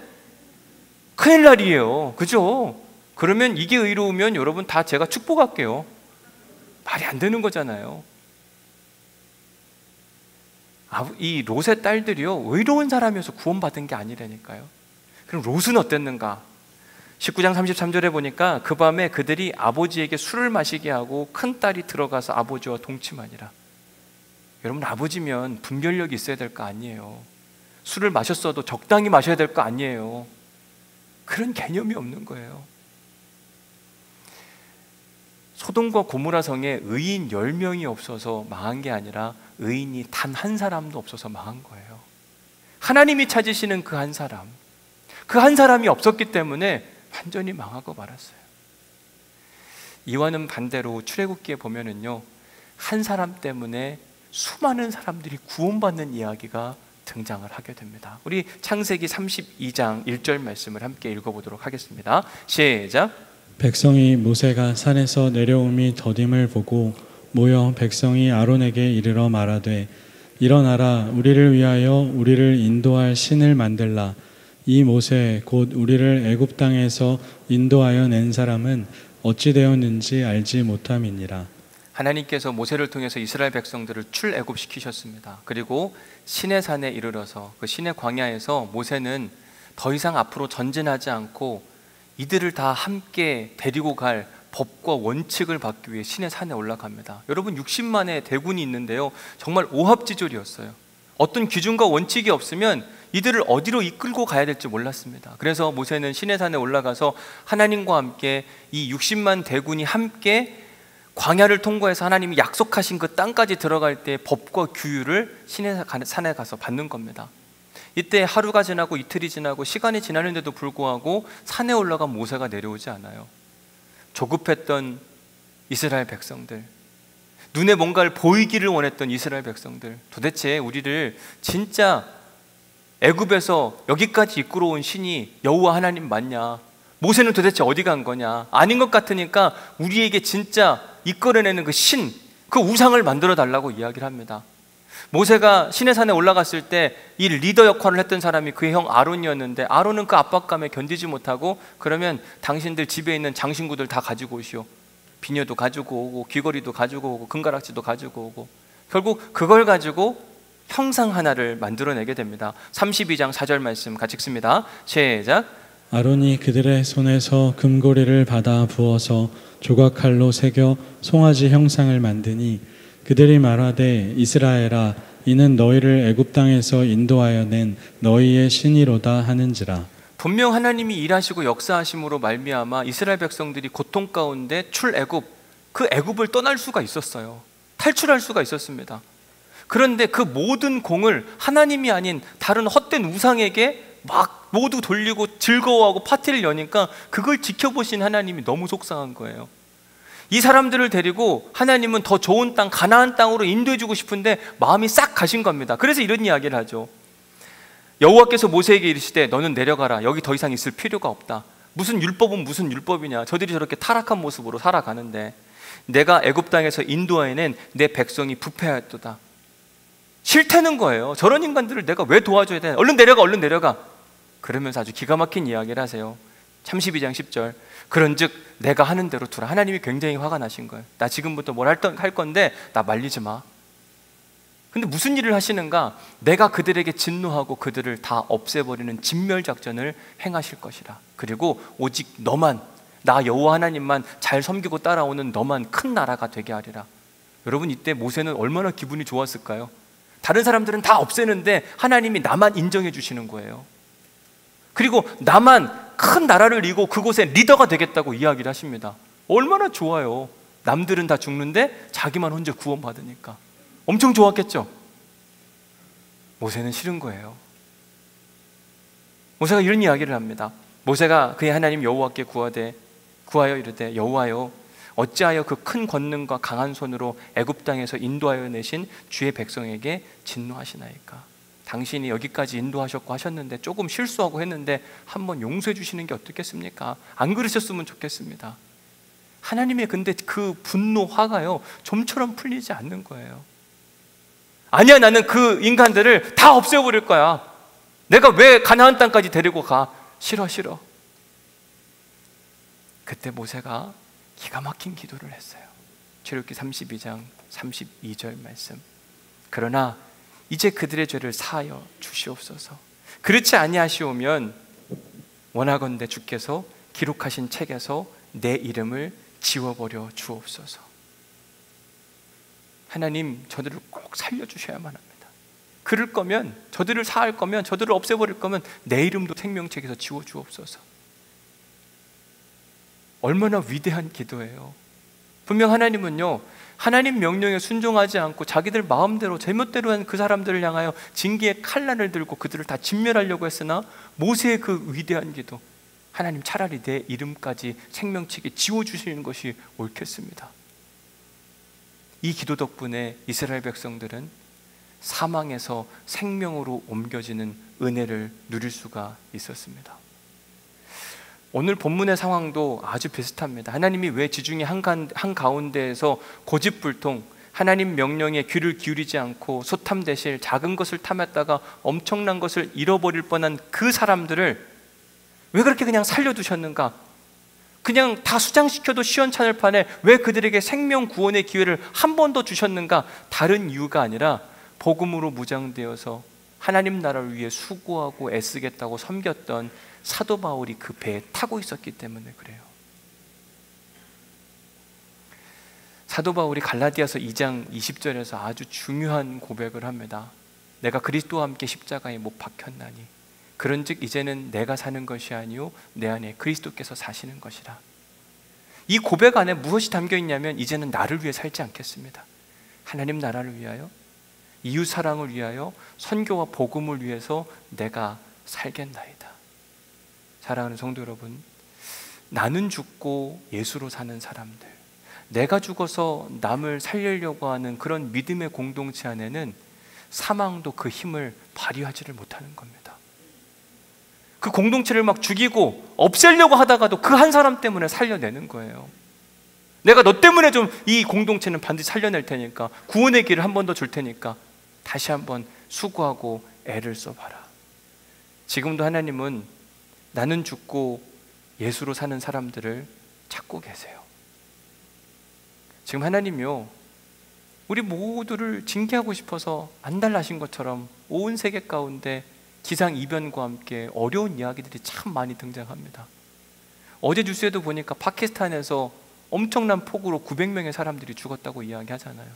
큰일 날이에요. 그죠? 그러면 이게 의로우면 여러분 다 제가 축복할게요. 말이 안 되는 거잖아요. 이 롯의 딸들이요 의로운 사람이어서 구원받은 게 아니라니까요. 그럼 롯은 어땠는가? 19장 33절에 보니까 그 밤에 그들이 아버지에게 술을 마시게 하고 큰딸이 들어가서 아버지와 동침하니라. 여러분, 아버지면 분별력이 있어야 될 거 아니에요. 술을 마셨어도 적당히 마셔야 될 거 아니에요. 그런 개념이 없는 거예요. 소돔과 고모라 성에 의인 10명이 없어서 망한 게 아니라 의인이 단 한 사람도 없어서 망한 거예요. 하나님이 찾으시는 그 한 사람, 그 한 사람이 없었기 때문에 완전히 망하고 말았어요. 이와는 반대로 출애굽기에 보면은요, 한 사람 때문에 수많은 사람들이 구원받는 이야기가 등장을 하게 됩니다. 우리 창세기 32장 1절 말씀을 함께 읽어보도록 하겠습니다. 시작. 백성이 모세가 산에서 내려옴이 더딤을 보고 모여 백성이 아론에게 이르러 말하되 일어나라, 우리를 위하여 우리를 인도할 신을 만들라. 이 모세 곧 우리를 애굽 땅에서 인도하여 낸 사람은 어찌 되었는지 알지 못함이니라. 하나님께서 모세를 통해서 이스라엘 백성들을 출애굽시키셨습니다. 그리고 시내산에 이르러서 그 시내 광야에서 모세는 더 이상 앞으로 전진하지 않고 이들을 다 함께 데리고 갈 법과 원칙을 받기 위해 시내산에 올라갑니다. 여러분, 60만의 대군이 있는데요, 정말 오합지졸이었어요. 어떤 기준과 원칙이 없으면 이들을 어디로 이끌고 가야 될지 몰랐습니다. 그래서 모세는 시내산에 올라가서 하나님과 함께 이 60만 대군이 함께 광야를 통과해서 하나님이 약속하신 그 땅까지 들어갈 때 법과 규율을 시내산에 가서 받는 겁니다. 이때 하루가 지나고 이틀이 지나고 시간이 지나는데도 불구하고 산에 올라간 모세가 내려오지 않아요. 조급했던 이스라엘 백성들, 눈에 뭔가를 보이기를 원했던 이스라엘 백성들, 도대체 우리를 진짜 애굽에서 여기까지 이끌어온 신이 여호와 하나님 맞냐? 모세는 도대체 어디 간 거냐? 아닌 것 같으니까 우리에게 진짜 이끌어내는 그 신, 그 우상을 만들어 달라고 이야기를 합니다. 모세가 시내산에 올라갔을 때 이 리더 역할을 했던 사람이 그의 형 아론이었는데, 아론은 그 압박감에 견디지 못하고 그러면 당신들 집에 있는 장신구들 다 가지고 오시오. 비녀도 가지고 오고 귀걸이도 가지고 오고 금가락지도 가지고 오고, 결국 그걸 가지고 형상 하나를 만들어내게 됩니다. 32장 4절 말씀 같이 읽습니다. 시작. 아론이 그들의 손에서 금고리를 받아 부어서 조각칼로 새겨 송아지 형상을 만드니 그들이 말하되 이스라엘아, 이는 너희를 애굽 땅에서 인도하여 낸 너희의 신이로다 하는지라. 분명 하나님이 일하시고 역사하심으로 말미암아 이스라엘 백성들이 고통 가운데 출애굽, 그 애굽을 떠날 수가 있었어요. 탈출할 수가 있었습니다. 그런데 그 모든 공을 하나님이 아닌 다른 헛된 우상에게 막 모두 돌리고 즐거워하고 파티를 여니까 그걸 지켜보신 하나님이 너무 속상한 거예요. 이 사람들을 데리고 하나님은 더 좋은 땅, 가나안 땅으로 인도해주고 싶은데 마음이 싹 가신 겁니다. 그래서 이런 이야기를 하죠. 여호와께서 모세에게 이르시되 너는 내려가라. 여기 더 이상 있을 필요가 없다. 무슨 율법은 무슨 율법이냐. 저들이 저렇게 타락한 모습으로 살아가는데 내가 애굽 땅에서 인도하여낸 내 백성이 부패하였도다. 싫다는 거예요. 저런 인간들을 내가 왜 도와줘야 되나. 얼른 내려가, 얼른 내려가. 그러면서 아주 기가 막힌 이야기를 하세요. 32장 10절. 그런즉 내가 하는 대로 두라. 하나님이 굉장히 화가 나신 거예요. 나 지금부터 뭘 할 건데 나 말리지 마. 근데 무슨 일을 하시는가? 내가 그들에게 진노하고 그들을 다 없애버리는 진멸작전을 행하실 것이라. 그리고 오직 너만, 나 여호와 하나님만 잘 섬기고 따라오는 너만 큰 나라가 되게 하리라. 여러분, 이때 모세는 얼마나 기분이 좋았을까요? 다른 사람들은 다 없애는데 하나님이 나만 인정해 주시는 거예요. 그리고 나만 큰 나라를 이고 그곳에 리더가 되겠다고 이야기를 하십니다. 얼마나 좋아요. 남들은 다 죽는데 자기만 혼자 구원받으니까 엄청 좋았겠죠. 모세는 싫은 거예요. 모세가 이런 이야기를 합니다. 모세가 그의 하나님 여호와께 구하여 이르되 여호와여, 어찌하여 그 큰 권능과 강한 손으로 애굽 땅에서 인도하여 내신 주의 백성에게 진노하시나이까. 당신이 여기까지 인도하셨고 하셨는데 조금 실수하고 했는데 한번 용서해 주시는 게 어떻겠습니까? 안 그러셨으면 좋겠습니다. 하나님의 근데 그 분노, 화가요 좀처럼 풀리지 않는 거예요. 아니야, 나는 그 인간들을 다 없애버릴 거야. 내가 왜 가나안 땅까지 데리고 가? 싫어. 그때 모세가 기가 막힌 기도를 했어요. 출애굽기 32장 32절 말씀. 그러나 이제 그들의 죄를 사하여 주시옵소서. 그렇지 아니하시오면 원하건대 주께서 기록하신 책에서 내 이름을 지워버려 주옵소서. 하나님, 저들을 꼭 살려주셔야만 합니다. 그럴 거면, 저들을 사할 거면, 저들을 없애버릴 거면 내 이름도 생명책에서 지워주옵소서. 얼마나 위대한 기도예요. 분명 하나님은요, 하나님 명령에 순종하지 않고 자기들 마음대로 제멋대로 한 그 사람들을 향하여 징계의 칼날을 들고 그들을 다 진멸하려고 했으나 모세의 그 위대한 기도, 하나님 차라리 내 이름까지 생명책에 지워주시는 것이 옳겠습니다. 이 기도 덕분에 이스라엘 백성들은 사망에서 생명으로 옮겨지는 은혜를 누릴 수가 있었습니다. 오늘 본문의 상황도 아주 비슷합니다. 하나님이 왜 지중해 한가운데에서 고집불통, 하나님 명령에 귀를 기울이지 않고 소탐대실 작은 것을 탐했다가 엄청난 것을 잃어버릴 뻔한 그 사람들을 왜 그렇게 그냥 살려두셨는가? 그냥 다 수장시켜도 시원찮을 판에 왜 그들에게 생명 구원의 기회를 한 번 더 주셨는가? 다른 이유가 아니라 복음으로 무장되어서 하나님 나라를 위해 수고하고 애쓰겠다고 섬겼던 사도 바울이 그 배에 타고 있었기 때문에 그래요. 사도 바울이 갈라디아서 2장 20절에서 아주 중요한 고백을 합니다. 내가 그리스도와 함께 십자가에 못 박혔나니 그런즉 이제는 내가 사는 것이 아니요 내 안에 그리스도께서 사시는 것이라. 이 고백 안에 무엇이 담겨 있냐면 이제는 나를 위해 살지 않겠습니다. 하나님 나라를 위하여, 이웃 사랑을 위하여, 선교와 복음을 위해서 내가 살겠나이다. 사랑하는 성도 여러분, 나는 죽고 예수로 사는 사람들, 내가 죽어서 남을 살리려고 하는 그런 믿음의 공동체 안에는 사망도 그 힘을 발휘하지를 못하는 겁니다. 그 공동체를 막 죽이고 없애려고 하다가도 그 한 사람 때문에 살려내는 거예요. 내가 너 때문에 좀 이 공동체는 반드시 살려낼 테니까, 구원의 길을 한 번 더 줄 테니까 다시 한번 수고하고 애를 써봐라. 지금도 하나님은 나는 죽고 예수로 사는 사람들을 찾고 계세요. 지금 하나님이요, 우리 모두를 징계하고 싶어서 안달나신 것처럼 온 세계 가운데 기상이변과 함께 어려운 이야기들이 참 많이 등장합니다. 어제 뉴스에도 보니까 파키스탄에서 엄청난 폭우로 900명의 사람들이 죽었다고 이야기하잖아요.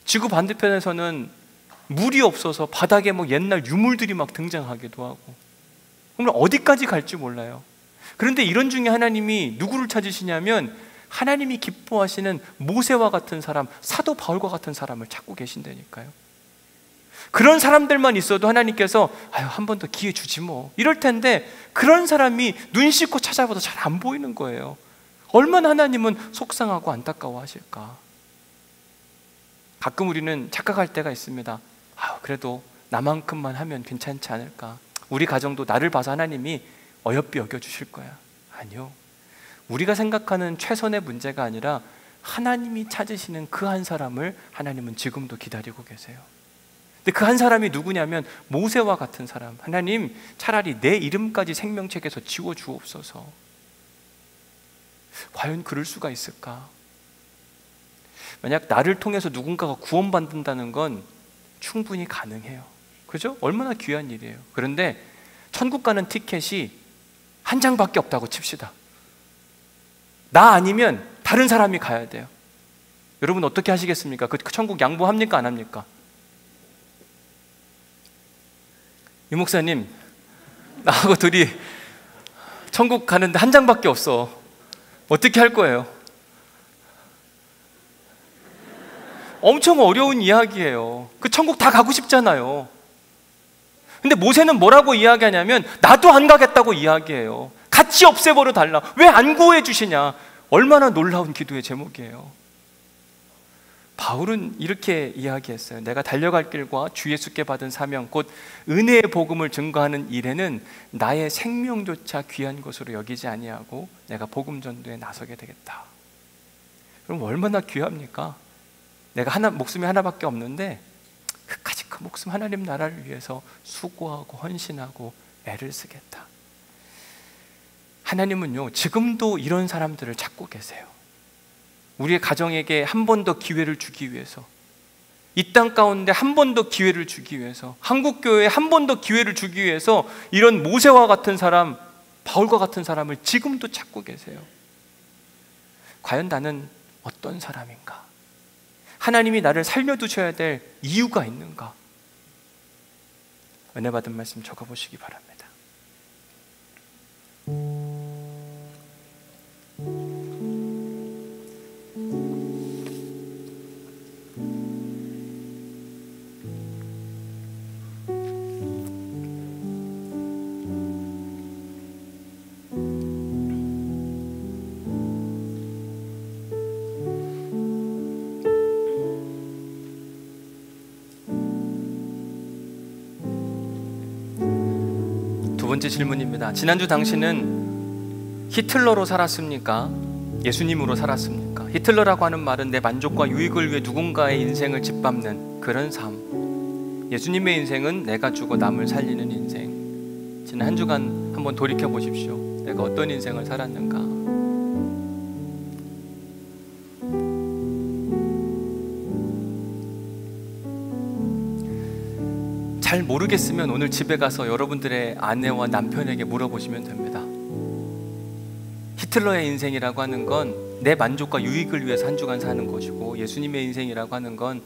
지구 반대편에서는 물이 없어서 바닥에 뭐 옛날 유물들이 막 등장하기도 하고, 그럼 어디까지 갈지 몰라요. 그런데 이런 중에 하나님이 누구를 찾으시냐면 하나님이 기뻐하시는 모세와 같은 사람, 사도 바울과 같은 사람을 찾고 계신다니까요. 그런 사람들만 있어도 하나님께서 한 번 더 기회 주지 뭐 이럴 텐데, 그런 사람이 눈 씻고 찾아봐도 잘 안 보이는 거예요. 얼마나 하나님은 속상하고 안타까워 하실까. 가끔 우리는 착각할 때가 있습니다. 그래도 나만큼만 하면 괜찮지 않을까, 우리 가정도 나를 봐서 하나님이 어여삐 여겨주실 거야. 아니요, 우리가 생각하는 최선의 문제가 아니라 하나님이 찾으시는 그 한 사람을 하나님은 지금도 기다리고 계세요. 근데 그 한 사람이 누구냐면 모세와 같은 사람. 하나님, 차라리 내 이름까지 생명책에서 지워주옵소서. 과연 그럴 수가 있을까? 만약 나를 통해서 누군가가 구원받는다는 건 충분히 가능해요. 그죠? 얼마나 귀한 일이에요. 그런데 천국 가는 티켓이 한 장밖에 없다고 칩시다. 나 아니면 다른 사람이 가야 돼요. 여러분 어떻게 하시겠습니까? 그 천국 양보합니까? 안 합니까? 이 목사님, 나하고 둘이 천국 가는데 한 장밖에 없어. 어떻게 할 거예요? 엄청 어려운 이야기예요. 그 천국 다 가고 싶잖아요. 근데 모세는 뭐라고 이야기하냐면 나도 안 가겠다고 이야기해요. 같이 없애버려 달라. 왜 안 구해 주시냐. 얼마나 놀라운 기도의 제목이에요. 바울은 이렇게 이야기했어요. 내가 달려갈 길과 주 예수께 받은 사명, 곧 은혜의 복음을 증거하는 일에는 나의 생명조차 귀한 것으로 여기지 아니하고 내가 복음 전도에 나서게 되겠다. 그럼 얼마나 귀합니까? 내가 목숨이 하나밖에 없는데 끝까지 그 목숨 하나님 나라를 위해서 수고하고 헌신하고 애를 쓰겠다. 하나님은요, 지금도 이런 사람들을 찾고 계세요. 우리의 가정에게 한 번 더 기회를 주기 위해서, 이 땅 가운데 한 번 더 기회를 주기 위해서, 한국교회에 한 번 더 기회를 주기 위해서 이런 모세와 같은 사람, 바울과 같은 사람을 지금도 찾고 계세요. 과연 나는 어떤 사람인가? 하나님이 나를 살려두셔야 될 이유가 있는가? 은혜 받은 말씀 적어보시기 바랍니다. 두 번째 질문입니다. 지난주 당신은 히틀러로 살았습니까? 예수님으로 살았습니까? 히틀러라고 하는 말은 내 만족과 유익을 위해 누군가의 인생을 짓밟는 그런 삶. 예수님의 인생은 내가 주고 남을 살리는 인생. 지난 한 주간 한번 돌이켜 보십시오. 내가 어떤 인생을 살았는가? 잘 모르겠으면 오늘 집에 가서 여러분들의 아내와 남편에게 물어보시면 됩니다. 히틀러의 인생이라고 하는 건 내 만족과 유익을 위해서 한 주간 사는 것이고, 예수님의 인생이라고 하는 건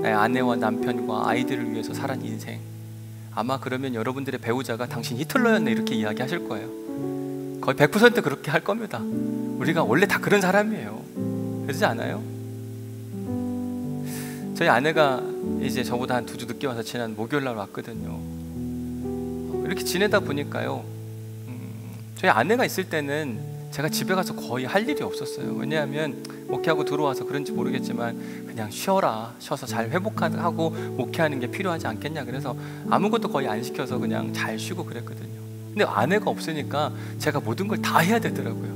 내 아내와 남편과 아이들을 위해서 살은 인생. 아마 그러면 여러분들의 배우자가 당신 히틀러였네 이렇게 이야기하실 거예요. 거의 100% 그렇게 할 겁니다. 우리가 원래 다 그런 사람이에요. 그러지 않아요? 저희 아내가 이제 저보다 한 2주 늦게 와서 지난 목요일날 왔거든요. 이렇게 지내다 보니까요, 저희 아내가 있을 때는 제가 집에 가서 거의 할 일이 없었어요. 왜냐하면 목회하고 들어와서 그런지 모르겠지만 그냥 쉬어서 잘 회복하고 목회하는 게 필요하지 않겠냐, 그래서 아무것도 거의 안 시켜서 그냥 잘 쉬고 그랬거든요. 근데 아내가 없으니까 제가 모든 걸 다 해야 되더라고요.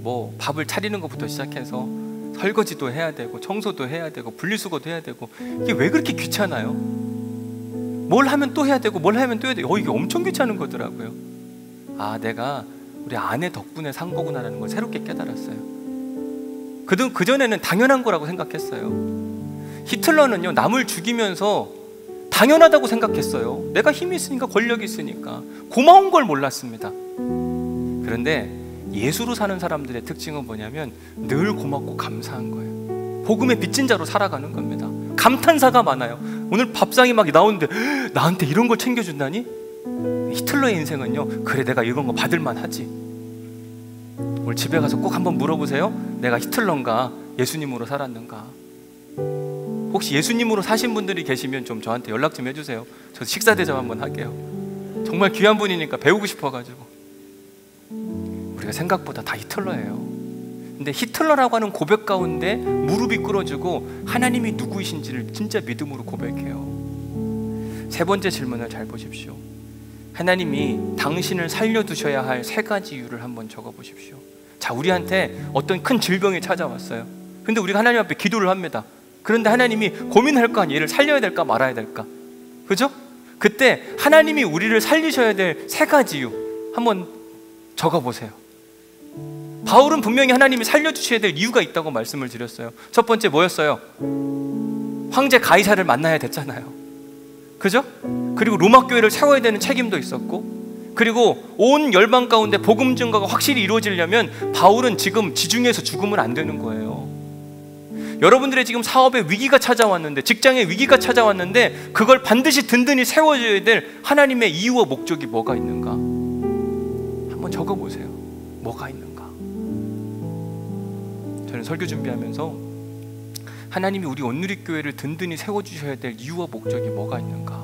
뭐 밥을 차리는 것부터 시작해서 설거지도 해야 되고 청소도 해야 되고 분리수거도 해야 되고, 이게 왜 그렇게 귀찮아요? 뭘 하면 또 해야 되고 뭘 하면 또 해야 되고, 이게 엄청 귀찮은 거더라고요. 아, 내가 우리 아내 덕분에 산 거구나라는 걸 새롭게 깨달았어요. 그전에는 당연한 거라고 생각했어요. 히틀러는요, 남을 죽이면서 당연하다고 생각했어요. 내가 힘이 있으니까, 권력이 있으니까. 고마운 걸 몰랐습니다. 그런데 예수로 사는 사람들의 특징은 뭐냐면 늘 고맙고 감사한 거예요. 복음의 빚진 자로 살아가는 겁니다. 감탄사가 많아요. 오늘 밥상이 막 나오는데 나한테 이런 걸 챙겨준다니? 히틀러의 인생은요, 그래 내가 이런 거 받을만 하지. 오늘 집에 가서 꼭 한번 물어보세요. 내가 히틀러인가 예수님으로 살았는가? 혹시 예수님으로 사신 분들이 계시면 좀 저한테 연락 좀 해주세요. 저 식사 대접 한번 할게요. 정말 귀한 분이니까 배우고 싶어가지고. 우리가 생각보다 다 히틀러예요. 근데 히틀러라고 하는 고백 가운데 무릎이 꿇어지고 하나님이 누구이신지를 진짜 믿음으로 고백해요. 세 번째 질문을 잘 보십시오. 하나님이 당신을 살려두셔야 할 3가지 이유를 한번 적어보십시오. 자, 우리한테 어떤 큰 질병이 찾아왔어요. 근데 우리가 하나님 앞에 기도를 합니다. 그런데 하나님이 고민할 거 아니에요. 얘를 살려야 될까 말아야 될까? 그죠? 그때 하나님이 우리를 살리셔야 될 3가지 이유 한번 적어보세요. 바울은 분명히 하나님이 살려주셔야 될 이유가 있다고 말씀을 드렸어요. 첫 번째 뭐였어요? 황제 가이사를 만나야 됐잖아요. 그죠? 그리고 로마 교회를 세워야 되는 책임도 있었고, 그리고 온 열방 가운데 복음 증거가 확실히 이루어지려면 바울은 지금 지중해에서 죽으면 안 되는 거예요. 여러분들의 지금 사업에 위기가 찾아왔는데, 직장에 위기가 찾아왔는데, 그걸 반드시 든든히 세워줘야 될 하나님의 이유와 목적이 뭐가 있는가? 한번 적어보세요. 뭐가 있는가? 저는 설교 준비하면서 하나님이 우리 온누리교회를 든든히 세워주셔야 될 이유와 목적이 뭐가 있는가?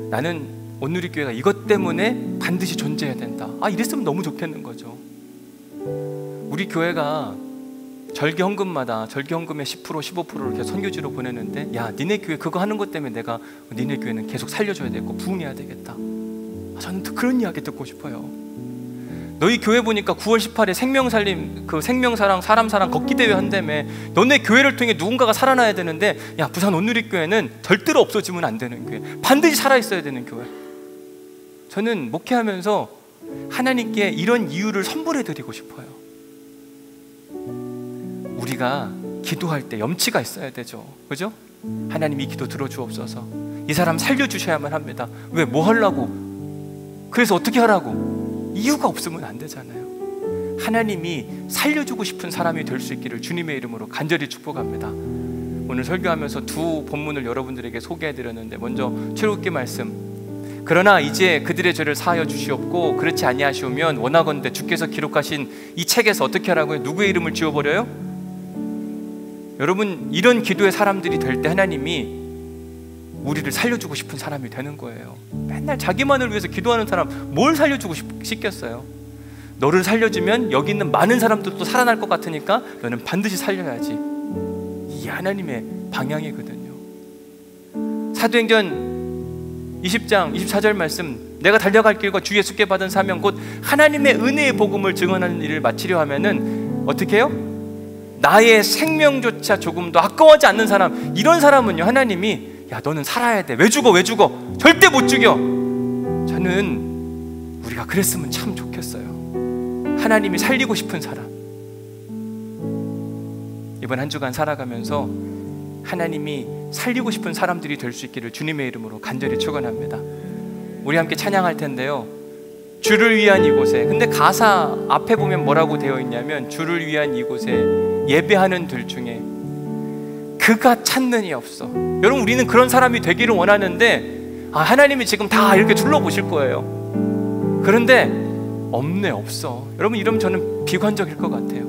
나는 온누리교회가 이것 때문에 반드시 존재해야 된다. 아, 이랬으면 너무 좋겠는 거죠. 우리 교회가 절기 헌금마다 절기 헌금의 10% 15%를 이렇게 선교지로 보내는데, 야, 니네 교회 그거 하는 것 때문에 내가 니네 교회는 계속 살려줘야 되고 부흥해야 되겠다. 저는 그런 이야기 듣고 싶어요. 너희 교회 보니까 9월 18일에 생명살림, 그 생명사랑 사람사랑 걷기대회 한다며. 너네 교회를 통해 누군가가 살아나야 되는데, 야, 부산 온누리교회는 절대로 없어지면 안 되는 교회, 반드시 살아있어야 되는 교회. 저는 목회하면서 하나님께 이런 이유를 선물해 드리고 싶어요. 우리가 기도할 때 염치가 있어야 되죠. 그죠? 하나님 이 기도 들어주옵소서. 이 사람 살려주셔야만 합니다. 왜? 뭐 하려고? 그래서 어떻게 하라고? 이유가 없으면 안 되잖아요. 하나님이 살려주고 싶은 사람이 될 수 있기를 주님의 이름으로 간절히 축복합니다. 오늘 설교하면서 두 본문을 여러분들에게 소개해드렸는데, 먼저 출애굽기 말씀, 그러나 이제 그들의 죄를 사하여 주시옵고 그렇지 아니하시오면 원하건대 주께서 기록하신 이 책에서 어떻게 하라고요? 누구의 이름을 지워버려요? 여러분, 이런 기도의 사람들이 될 때 하나님이 우리를 살려주고 싶은 사람이 되는 거예요. 맨날 자기만을 위해서 기도하는 사람 뭘 살려주고 싶겠어요? 너를 살려주면 여기 있는 많은 사람들도 살아날 것 같으니까 너는 반드시 살려야지. 이게 하나님의 방향이거든요. 사도행전 20장 24절 말씀, 내가 달려갈 길과 주 예수께 받은 사명 곧 하나님의 은혜의 복음을 증언하는 일을 마치려 하면은 어떻게 해요? 나의 생명조차 조금도 아까워하지 않는 사람, 이런 사람은요 하나님이 야 너는 살아야 돼. 왜 죽어? 왜 죽어? 절대 못 죽여. 저는 우리가 그랬으면 참 좋겠어요. 하나님이 살리고 싶은 사람. 이번 한 주간 살아가면서 하나님이 살리고 싶은 사람들이 될 수 있기를 주님의 이름으로 간절히 축원합니다. 우리 함께 찬양할 텐데요, 주를 위한 이곳에. 근데 가사 앞에 보면 뭐라고 되어 있냐면, 주를 위한 이곳에 예배하는 들 중에 그가 찾는 이 없어. 여러분, 우리는 그런 사람이 되기를 원하는데 하나님이 지금 다 이렇게 둘러보실 거예요. 그런데 없어. 여러분, 이러면 저는 비관적일 것 같아요.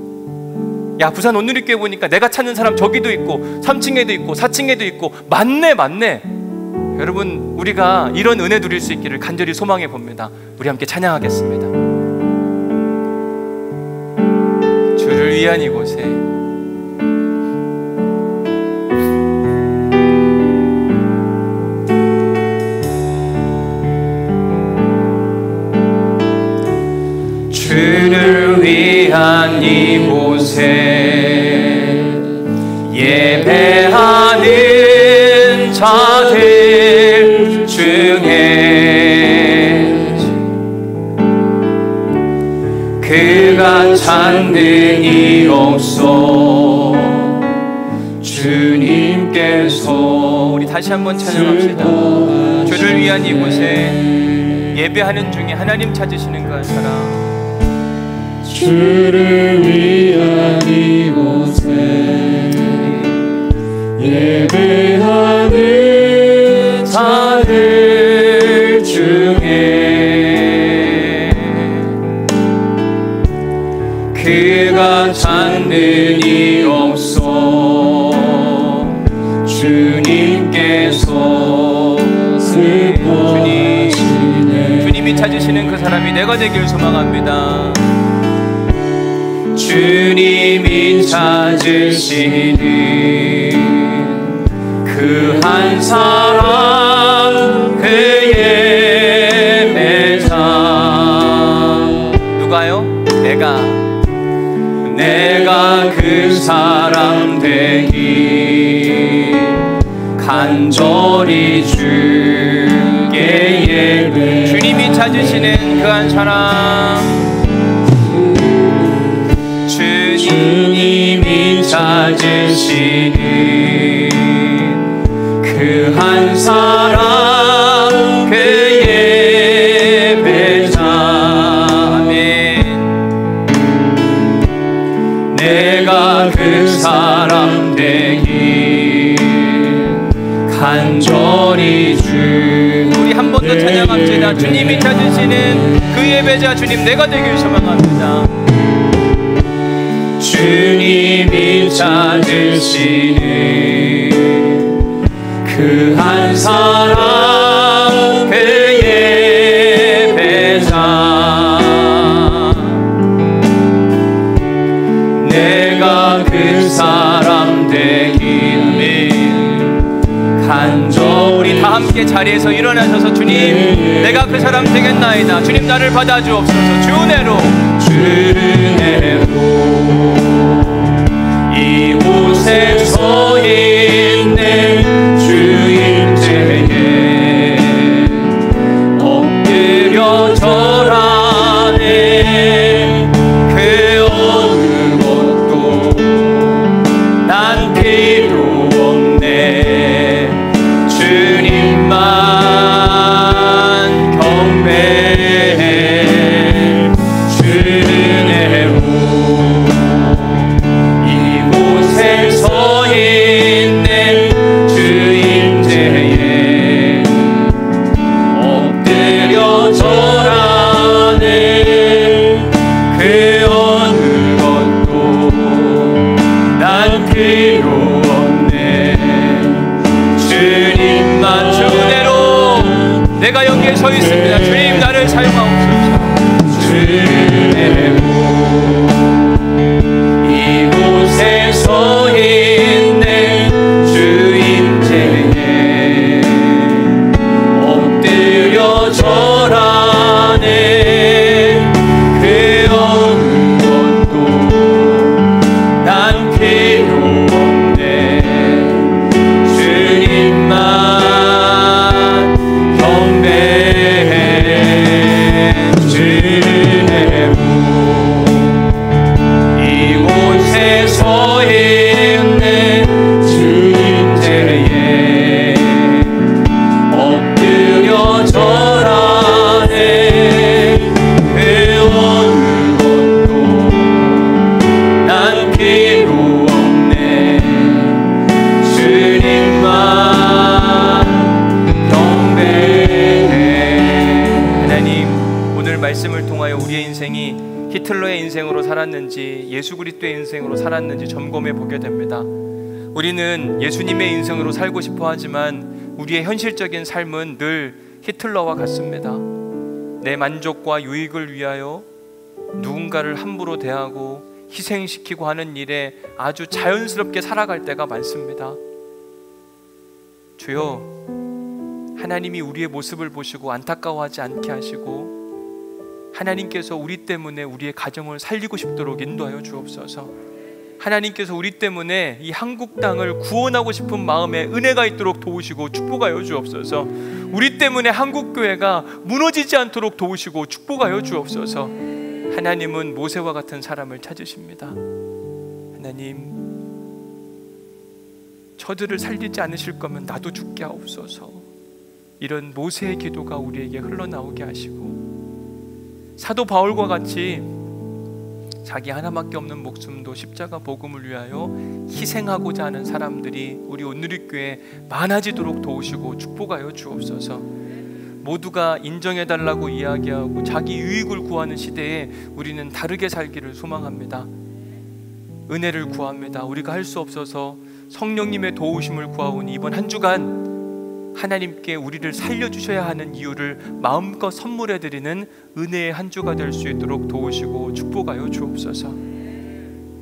야, 부산 온누리교회 보니까 내가 찾는 사람 저기도 있고 3층에도 있고 4층에도 있고 많네. 여러분, 우리가 이런 은혜 누릴 수 있기를 간절히 소망해 봅니다. 우리 함께 찬양하겠습니다. 주를 위한 이곳에 주를 위한 이곳에 예배하는 자들 중에 그가 찾는 이 없어. 주님께서, 우리 다시 한번 찬양합시다. 주를 위한 이곳에 예배하는 중에 하나님 찾으시는 그 한 사람, 주를 위한 이곳에 예배하는 자들 중에 그가 찾는 이 없어. 주님께서 슬퍼하시네. 주님이 찾으시는 그 사람이 내가 되길 소망합니다. 주님이 찾으시는 그 한 사람, 그의 매장. 누가요? 내가 그 사람 되기 간절히 주께 예배. 주님이 찾으시는 그 한 사람, 주님이 찾으시는 그 한 사람, 그의 예배자. 아멘. 내가 그 사람 되기 간절히 우리 한 번 더 찬양합시다. 주님이 찾으시는 그 예배자 주님, 내가 되길 소망합니다. 주님이 찾으시는 그 한 사람, 그의 예배자. 내가 그 사람 되기 간절히. 다 함께 자리에서 일어나셔서 주님, 내가 그 사람 되겠나이다. 주님, 나를 받아주옵소서. 주 은혜로 이곳에 서 있는 주인제에 엎드려 절하네. 그 어느 것도 난 필요 없네. 은혜로 이곳에 서 있네. 주인 제에 엎드려 절하네. 그 어느 것도 난 필요 없네. 주님만 주 은혜로 내가 여기에 서 있습니다. 주님 나를 사용하옵소서. 주 은혜로 이곳에 서 있네. 주인 제에 엎드려 절하네. 그 어느 것도 난 필요 없네. 주님만 경배해. 주님으로 이곳에 서 있네. 주인 제에 엎드려 절하네. 그 어느 것도 난 필요 없네. 주님만 경배해. 하나님, 오늘 말씀을 통하여 우리의 인생이 히틀러의 인생으로 살았는지 예수 그리스도의 인생으로 살았는지 점검해 보게 됩니다. 우리는 예수님의 인생으로 살고 싶어 하지만 우리의 현실적인 삶은 늘 히틀러와 같습니다. 내 만족과 유익을 위하여 누군가를 함부로 대하고 희생시키고 하는 일에 아주 자연스럽게 살아갈 때가 많습니다. 주여, 하나님이 우리의 모습을 보시고 안타까워하지 않게 하시고 하나님께서 우리 때문에 우리의 가정을 살리고 싶도록 인도하여 주옵소서. 하나님께서 우리 때문에 이 한국 땅을 구원하고 싶은 마음에 은혜가 있도록 도우시고 축복하여 주옵소서. 우리 때문에 한국교회가 무너지지 않도록 도우시고 축복하여 주옵소서. 하나님은 모세와 같은 사람을 찾으십니다. 하나님, 저들을 살리지 않으실 거면 나도 죽게 하옵소서. 이런 모세의 기도가 우리에게 흘러나오게 하시고 사도 바울과 같이 자기 하나밖에 없는 목숨도 십자가 복음을 위하여 희생하고자 하는 사람들이 우리 온누리교회에 많아지도록 도우시고 축복하여 주옵소서. 모두가 인정해달라고 이야기하고 자기 유익을 구하는 시대에 우리는 다르게 살기를 소망합니다. 은혜를 구합니다. 우리가 할 수 없어서 성령님의 도우심을 구하오니 이번 한 주간 하나님께 우리를 살려주셔야 하는 이유를 마음껏 선물해드리는 은혜의 한 주가 될 수 있도록 도우시고 축복하여 주옵소서.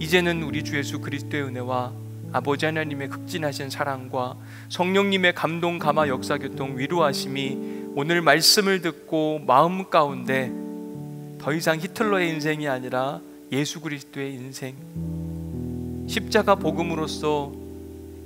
이제는 우리 주 예수 그리스도의 은혜와 아버지 하나님의 극진하신 사랑과 성령님의 감동 감화 역사 교통 위로하심이 오늘 말씀을 듣고 마음 가운데 더 이상 히틀러의 인생이 아니라 예수 그리스도의 인생, 십자가 복음으로써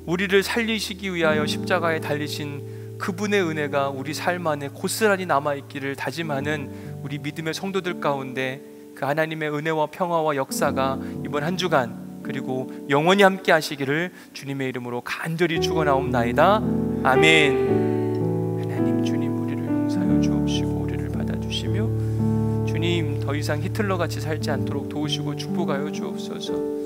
우리를 살리시기 위하여 십자가에 달리신 그분의 은혜가 우리 삶 안에 고스란히 남아있기를 다짐하는 우리 믿음의 성도들 가운데 그 하나님의 은혜와 평화와 역사가 이번 한 주간 그리고 영원히 함께 하시기를 주님의 이름으로 간절히 축원하옵나이다. 아멘. 하나님, 주님 우리를 용서하여 주옵시고 우리를 받아주시며 주님 더 이상 히틀러같이 살지 않도록 도우시고 축복하여 주옵소서.